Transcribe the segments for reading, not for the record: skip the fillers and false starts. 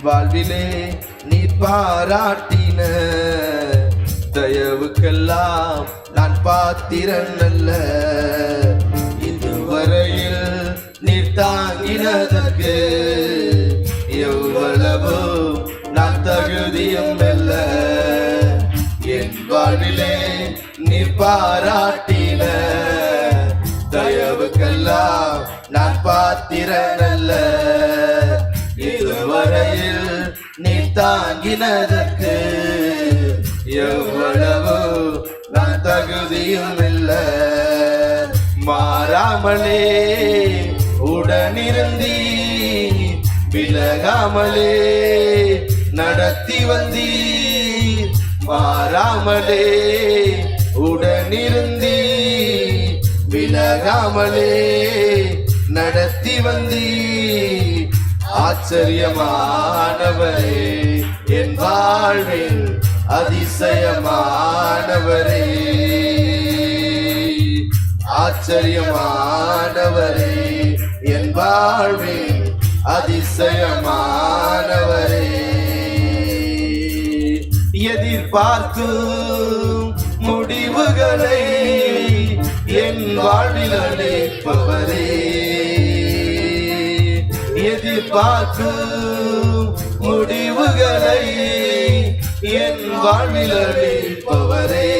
வாழ்விலே நீ பாராட்டின தயவுக்கெல்லாம் நான் பாத்திரன் அல்ல. இதுவரையில் நீர் தாங்கினதற்கு எவ்வளவோ நான் தகுதியும் அல்ல. என் வாழ்விலே நீ பாராட்டின தயவுக்கெல்லாம் நான் பாத்திரன் அல்ல. இதுவரையில் நீ தாங்கினதற்கு எவ்வளவோ நான் தகுதியும் இல்ல. மாறாமலே உடனிருந்தி விலகாமலே நடத்தி வந்தீர். மாறாமலே உடனிருந்தி விலகாமலே நடத்தி வந்தீர். ஆச்சரியமானவரே என் வாழ்வில் அதிசயமானவரே. ஆச்சரியமானவரே என் வாழ்வில் அதிசயமானவரே. எதிர்பார்க்கும் முடிவுகளை என் வாழ்வில் அளிப்பவரே. எதிர்பார்க்கும் முடிவுகளை என் வாழ்வில் அளிப்பவரே.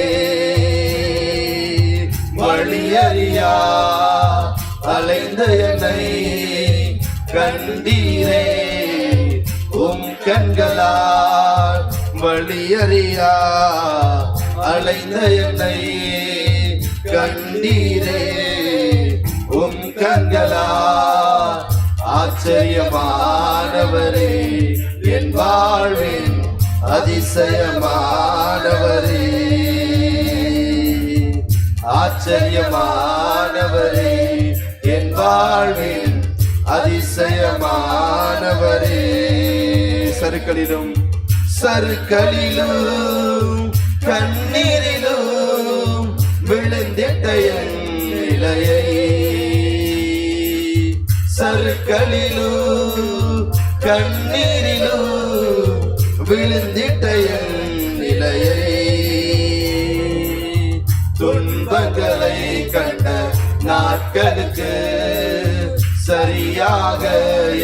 வழியறியா அலைந்த என்னை கண்டீரே உம் கண்களால். வழியறியா அலைந்த என்னை கண்டீரே உம் கண்களால். ஆச்சரியமானவரே என் வாழ்வின் அதிசயமானவரே. ஆச்சரியமானவரே என் வாழ்வின் அதிசயமானவரே. சறுக்களிலும் கண்ணீரிலும் விழுந்திட்ட என் நிலையை. சறுக்களிலும் கண்ணீரிலும் விழுந்திட்ட என் நிலையை. துன்பங்களை கண்ட நாட்களுக்கு சரியாக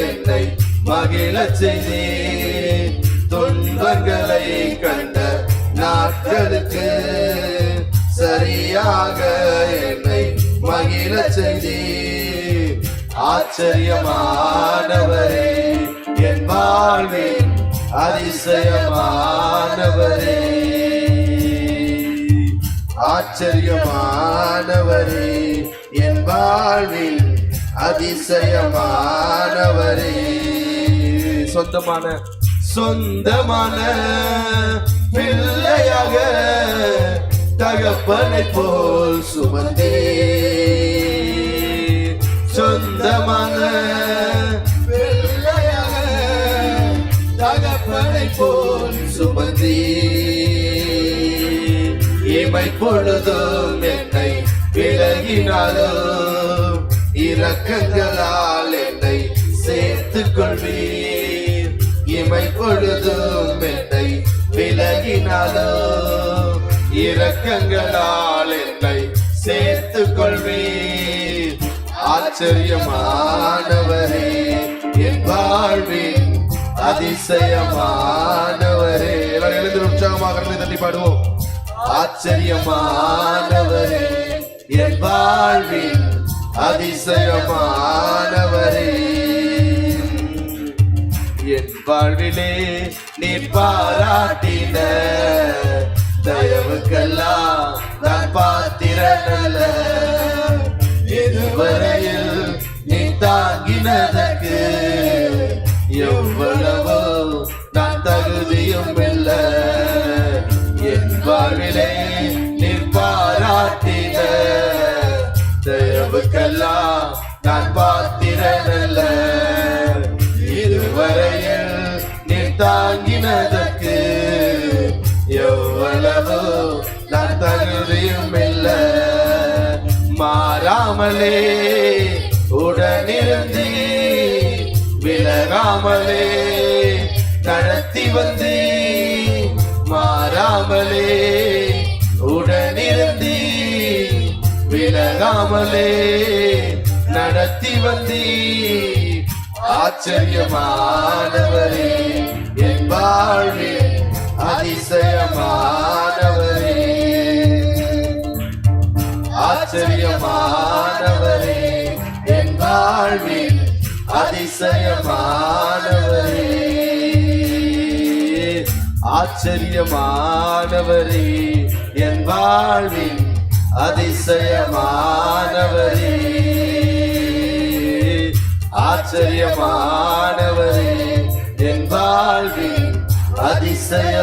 என்னை மகிழச் செய்தீர். துன்பங்களை கண்ட நாட்களுக்கு சரியாக என்னை மகிழச் செய்தீர். ஆச்சரியமானவரே என் வாழ்வின் அதிசயமானவரே. ஆச்சரியமானவரே என் வாழ்வில் அதிசயமானவரே. சொந்தமான பிள்ளையாக தகப்பனை போல் சுமந்தே. சொந்தமான பிள்ளையாக தகப்பனை போல் சுமந்தே. இமை பொழுதும் என்னை விலகினாலும் இரக்கங்களால் என்னை சேர்த்துக் கொள்வீர். இமை பொழுதும் என்னை விலகினாலும் இரக்கங்களால் என்னை சேர்த்துக் கொள்வீர். ஆச்சரியமானவரே என் வாழ்வின் அதிசயமானவரே. எழுந்து உற்சாகமாக தட்டி பாடுவோம். ஆச்சரியமானவரே என் வாழ்வின் அதிசயமானவரே. என் வாழ்விலே நீ பாராட்டின தயவுக்கெல்லாம் நான் பாத்திரன் அல்ல. இதுவரையில் நீ தாங்கினதற்கு எவ்வளவோ நான் தகுதியும் இல்ல. என் வாழ்விலே நீ பாராட்டின தயவுக்கெல்லாம் நான் பாத்திரன் அல்ல. இதுவரையில் நீ தாங்கினதற்கு எவ்வளவோ நான் தகுதியும் இல்ல. மாறாமலே உடனிருந்தி விலகாமலே வந்தி மாறாமலே உடனிருந்தி விலகாமலே நடத்தி வந்தி ஆச்சரியமானவரே என் வாழ்வில் அதிசயமானவரே ஆச்சரியமானவரே என் வாழ்வில் அதிசயமானவரே ஆச்சரியமானவரே என் வாழ்வில் அதிசயமானவரே ஆச்சரியமானவரே என் வாழ்வில் அதிசயமானவரே